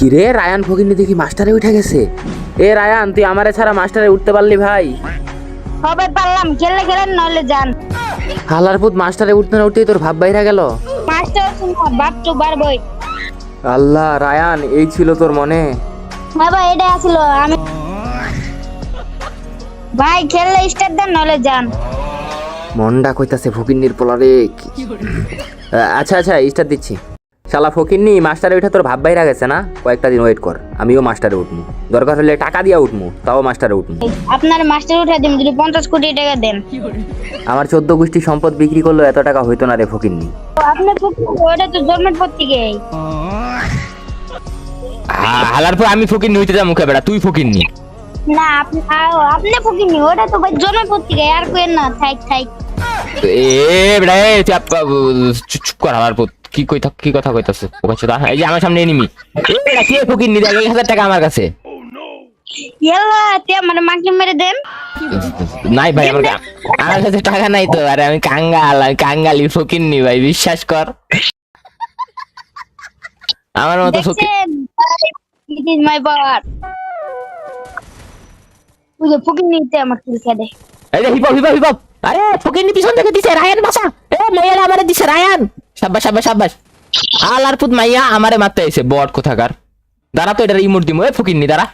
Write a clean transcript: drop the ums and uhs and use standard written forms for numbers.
কিরে রায়ান ফকিনি দেখি মাস্টারে উঠে গেছে। এ রায়ান, তুই আমারে ছাড়া মাস্টারে উঠতে পারলি ভাই? হবে পারলাম, খেললে খেলেন নইলে যান। হালার পুত মাস্টারে উঠতে না উঠতেই তোর ভাব বাইরা গেল। মাস্টার শুনবো বাপটু বাড়বই। আল্লাহ রায়ান, এই ছিল তোর মনে? হ্যাঁ ভাই, এটা আসলো আমি। ভাই খেললে স্টার্ট দেন নইলে যান। মনটা কইতাছে ফকিন্নির পোলারে। আচ্ছা আচ্ছা, স্টার দিচ্ছি। শালা ফকিন্নি, মাস্টারে উঠে তোর ভাব বাইরা গেছে না? কয়েকটা দিন ওয়েট কর, আমিও মাস্টারে উঠমু। দরকার হলে টাকা দিয়া উঠমু, তাও মাস্টারে উঠমু। আপনার মাস্টার উঠে দিন, যদি 50 কোটি টাকা দেন। আমার 14 গোষ্ঠী সম্পদ বিক্রি করলো এত টাকা হইতো না রে ফকিন্নি। আপনি ওটা তো জন্মের পর থেকেই। হালার পর আমি ফকির হইতে যা মুখে বেড়া, তুই ফকির নি। না আপনি ফকিনি, ওটা তো ভাই জন্মের পর থেকে। আর কোয়েন না, থাইক থাইক। এ বেড়া, চুপ কর। হালার পর কি কথা কইতাছে? এই যে আমার সামনে এনিমি। বেড়া কে ফকির নি? দেখ 1000 টাকা আমার কাছে ইয়াল্লা তে মানে মাকে মেরে দেন। নাই ভাই, আমার কাছে টাকা নাই তো। আরে আমি কাঙ্গালি ফকির নি ভাই, বিশ্বাস কর। আমার মতো ফকির। দেখছেন, ইট ইজ মাই পাওয়ার। ওই যে ফকিনি তে আমার কিল খেদে। এই যে হিপ। আরে ফকির নি পিছন থেকে দিছে রায়ান, বাসা। মাইয়া আমারে দিছে রায়ান। সাব্বাস। আলার পুত মাইয়া আমারে মারতে আইছে, বট কোথাকার। দাঁড়া তো, এটা ইমোট দিমু। ফকির নি দাঁড়া।